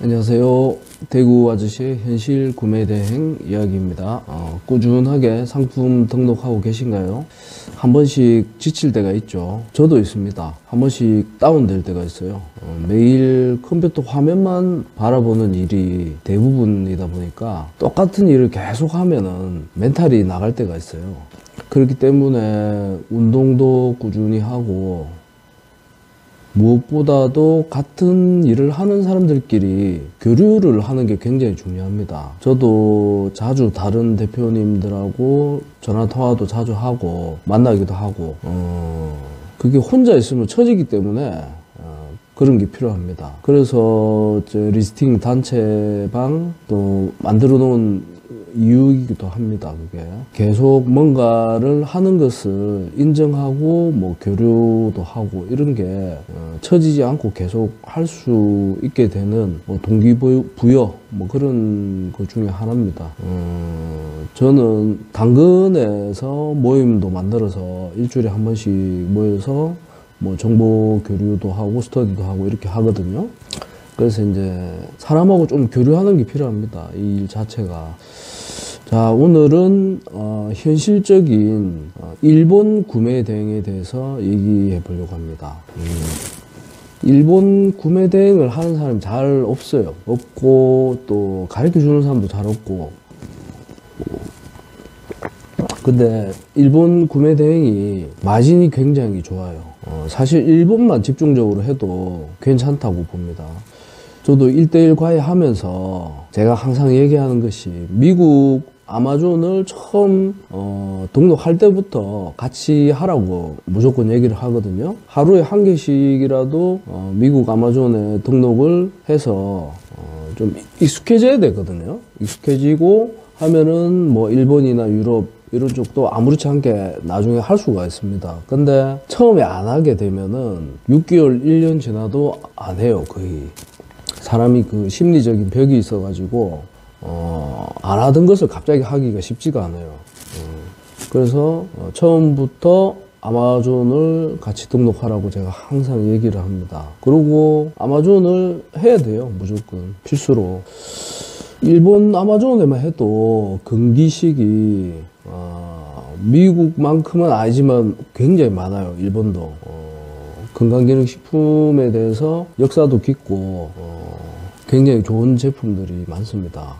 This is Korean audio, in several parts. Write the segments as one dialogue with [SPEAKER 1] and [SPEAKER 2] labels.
[SPEAKER 1] 안녕하세요. 대구 아저씨의 현실 구매 대행 이야기입니다. 꾸준하게 상품 등록하고 계신가요? 한 번씩 지칠 때가 있죠. 저도 있습니다. 한 번씩 다운될 때가 있어요. 매일 컴퓨터 화면만 바라보는 일이 대부분이다 보니까 똑같은 일을 계속 하면은 멘탈이 나갈 때가 있어요. 그렇기 때문에 운동도 꾸준히 하고 무엇보다도 같은 일을 하는 사람들끼리 교류를 하는 게 굉장히 중요합니다. 저도 자주 다른 대표님들하고 전화 통화도 자주 하고 만나기도 하고 그게 혼자 있으면 처지기 때문에 그런 게 필요합니다. 그래서 리스팅 단체방 또 만들어 놓은 이유이기도 합니다. 그게 계속 뭔가를 하는 것을 인정하고 뭐 교류도 하고 이런 게 처지지 않고 계속 할 수 있게 되는 뭐 동기부여 뭐 그런 것 중에 하나입니다. 저는 당근에서 모임도 만들어서 일주일에 한 번씩 모여서 뭐 정보 교류도 하고 스터디도 하고 이렇게 하거든요. 그래서 이제 사람하고 좀 교류하는 게 필요합니다. 이 일 자체가. 자, 오늘은 현실적인 일본 구매 대행에 대해서 얘기해 보려고 합니다. 일본 구매 대행을 하는 사람이 잘 없어요. 없고 또 가르쳐 주는 사람도 잘 없고. 근데 일본 구매 대행이 마진이 굉장히 좋아요. 사실 일본만 집중적으로 해도 괜찮다고 봅니다. 저도 1대1 과외하면서 제가 항상 얘기하는 것이 미국 아마존을 처음 등록할 때부터 같이 하라고 무조건 얘기를 하거든요. 하루에 한 개씩이라도 미국 아마존에 등록을 해서 좀 익숙해져야 되거든요. 익숙해지고 하면은 뭐 일본이나 유럽 이런 쪽도 아무렇지 않게 나중에 할 수가 있습니다. 근데 처음에 안 하게 되면은 6개월, 1년 지나도 안 해요, 거의. 사람이 그 심리적인 벽이 있어가지고, 안 하던 것을 갑자기 하기가 쉽지가 않아요. 그래서 처음부터 아마존을 같이 등록하라고 제가 항상 얘기를 합니다. 그리고 아마존을 해야 돼요, 무조건. 필수로. 일본 아마존에만 해도 금기식이 미국만큼은 아니지만 굉장히 많아요. 일본도 건강기능식품에 대해서 역사도 깊고 굉장히 좋은 제품들이 많습니다.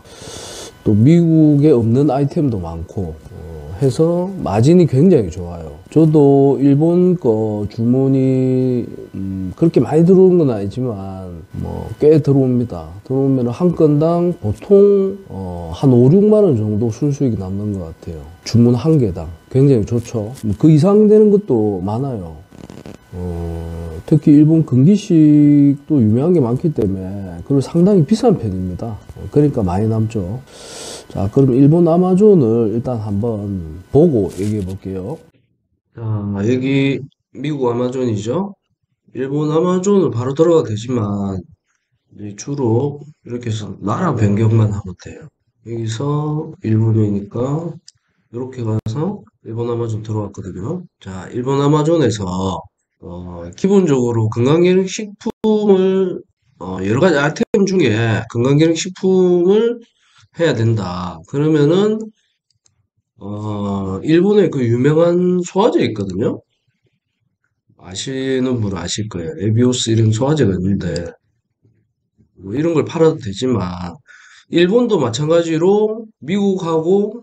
[SPEAKER 1] 또 미국에 없는 아이템도 많고 해서 마진이 굉장히 좋아요. 저도 일본 거 주문이 그렇게 많이 들어오는 건 아니지만 뭐 꽤 들어옵니다. 들어오면 한 건당 보통 한 5, 6만 원 정도 순수익이 남는 것 같아요. 주문 한 개당. 굉장히 좋죠. 그 이상 되는 것도 많아요. 특히 일본 금기식도 유명한 게 많기 때문에 그리고 상당히 비싼 편입니다. 그러니까 많이 남죠. 자, 그럼 일본 아마존을 일단 한번 보고 얘기해 볼게요. 자, 여기 미국 아마존이죠. 일본 아마존을 바로 들어가도 되지만 주로 이렇게 해서 나라 변경만 하면 돼요. 여기서 일본이니까 이렇게 가서 일본 아마존 들어왔거든요. 자, 일본 아마존에서 기본적으로 건강기능식품을 여러 가지 아이템 중에 건강기능식품을 해야 된다. 그러면은 일본에 그 유명한 소화제 있거든요. 아시는 분 아실 거예요. 에비오스 이런 소화제가 있는데 뭐 이런 걸 팔아도 되지만 일본도 마찬가지로 미국하고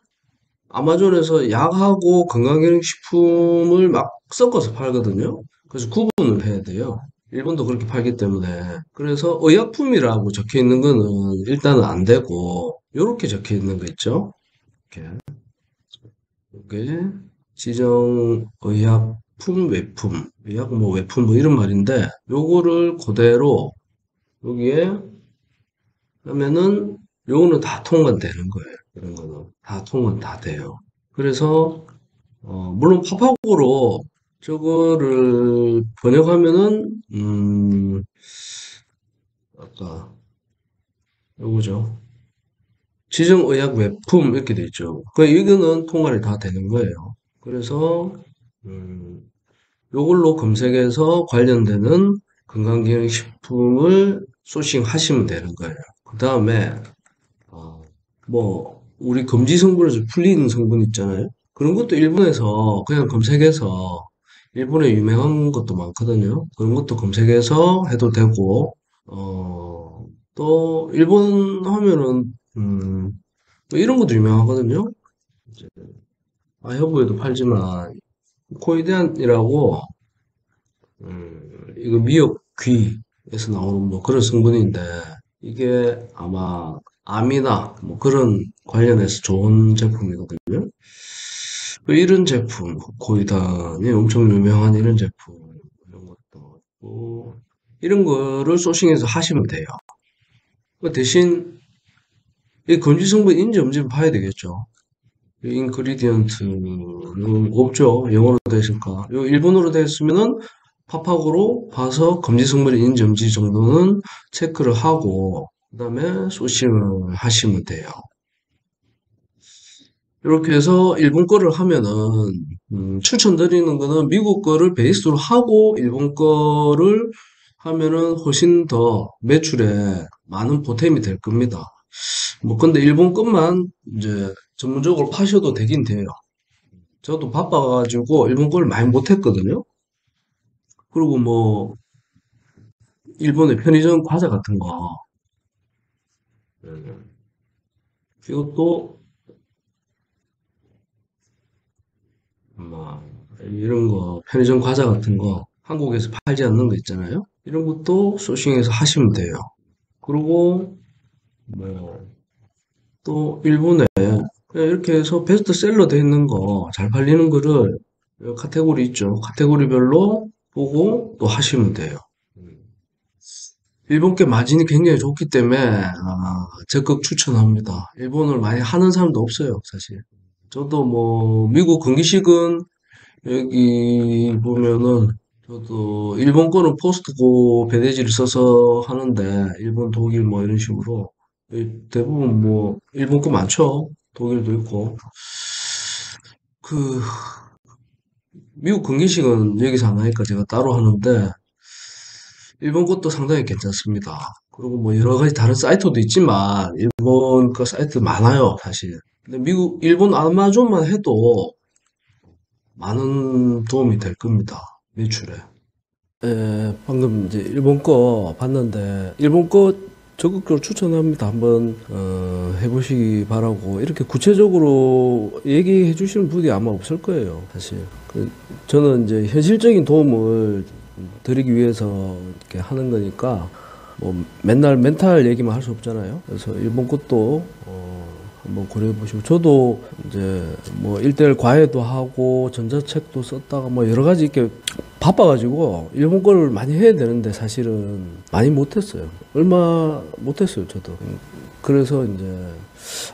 [SPEAKER 1] 아마존에서 약하고 건강기능식품을 막 섞어서 팔거든요. 그래서 구분을 해야 돼요. 일본도 그렇게 팔기 때문에. 그래서 의약품이라고 적혀 있는 거는 일단은 안 되고, 요렇게 적혀 있는 거 있죠? 이렇게. 이게 지정의약품, 외품, 의약 뭐 외품 뭐 이런 말인데, 요거를 그대로 여기에 하면은 요거는 다 통과되는 거예요. 이런 거는 다 통과 다 돼요. 그래서 물론 팝업으로 저거를 번역하면은, 아까, 요거죠. 지정의약 외품 이렇게 돼 있죠. 그, 이거는 통과를 다 되는 거예요. 그래서, 요걸로 검색해서 관련되는 건강기능식품을 소싱 하시면 되는 거예요. 그 다음에 우리 금지 성분에서 풀리는 성분 있잖아요. 그런 것도 일본에서 그냥 검색해서 일본에 유명한 것도 많거든요. 그런 것도 검색해서 해도 되고, 또 일본 하면은 또 이런 것도 유명하거든요. 이제 아이허브에도 팔지만 코이데안이라고 이거 미역 귀에서 나오는 뭐 그런 성분인데 이게 아마 암이나 뭐 그런 관련해서 좋은 제품이거든요. 이런 제품, 코이단이 엄청 유명한 이런 제품, 이런 것도 있고, 이런 거를 소싱해서 하시면 돼요. 그 대신, 이 금지 성분 인지 없는지 봐야 되겠죠. 인그리디언트는 없죠. 영어로 되어 있을까. 요 일본어로 되어 있으면은 팝하고로 봐서 금지 성분이 인지 없는지 정도는 체크를 하고, 그 다음에 소싱을 하시면 돼요. 이렇게 해서 일본 거를 하면은 추천드리는 거는 미국 거를 베이스로 하고 일본 거를 하면은 훨씬 더 매출에 많은 보탬이 될 겁니다. 뭐 근데 일본 것만 이제 전문적으로 파셔도 되긴 돼요. 저도 바빠가지고 일본 거를 많이 못했거든요. 그리고 뭐 일본의 편의점 과자 같은 거 이것도 뭐 이런 거 편의점 과자 같은 거 한국에서 팔지 않는 거 있잖아요. 이런 것도 소싱해서 하시면 돼요. 그리고 뭐 또 일본에 그냥 이렇게 해서 베스트셀러 돼 있는 거 잘 팔리는 거를 카테고리 있죠. 카테고리별로 보고 또 하시면 돼요. 일본 게 마진이 굉장히 좋기 때문에 적극 추천합니다. 일본을 많이 하는 사람도 없어요, 사실. 저도 뭐 미국 건기식은 여기 보면은 저도 일본 거는 포스트고 배대지를 써서 하는데 일본, 독일 뭐 이런 식으로 대부분 뭐 일본 거 많죠. 독일도 있고 그 미국 건기식은 여기서 안 하니까 제가 따로 하는데 일본 것도 상당히 괜찮습니다. 그리고 뭐 여러 가지 다른 사이트도 있지만 일본 거 사이트 많아요, 사실. 근데 미국, 일본 아마존만 해도 많은 도움이 될 겁니다. 매출에. 방금 이제 일본 거 봤는데 일본 거 적극적으로 추천합니다. 한번 해보시기 바라고 이렇게 구체적으로 얘기해 주시는 분이 아마 없을 거예요. 사실 저는 이제 현실적인 도움을 드리기 위해서 이렇게 하는 거니까 뭐 맨날 멘탈 얘기만 할 수 없잖아요. 그래서 일본 것도 한번 고려해 보시고 저도 이제 뭐 일대일 과외도 하고 전자책도 썼다가 뭐 여러 가지 이렇게 바빠가지고 일본 거를 많이 해야 되는데 사실은 많이 못했어요. 얼마 못했어요, 저도. 그래서 이제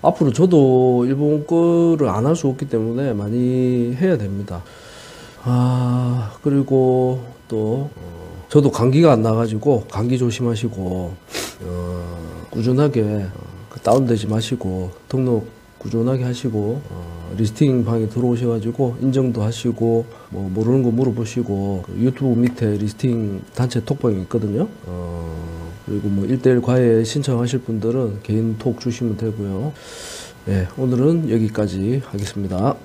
[SPEAKER 1] 앞으로 저도 일본 거를 안 할 수 없기 때문에 많이 해야 됩니다. 그리고 또 저도 감기가 안 나가지고 감기 조심하시고 꾸준하게 다운되지 마시고 등록 꾸준하게 하시고 리스팅 방에 들어오셔가지고 인정도 하시고 뭐 모르는 거 물어보시고 그 유튜브 밑에 리스팅 단체 톡방이 있거든요. 그리고 뭐 1대1 과외 신청하실 분들은 개인 톡 주시면 되고요. 네, 오늘은 여기까지 하겠습니다.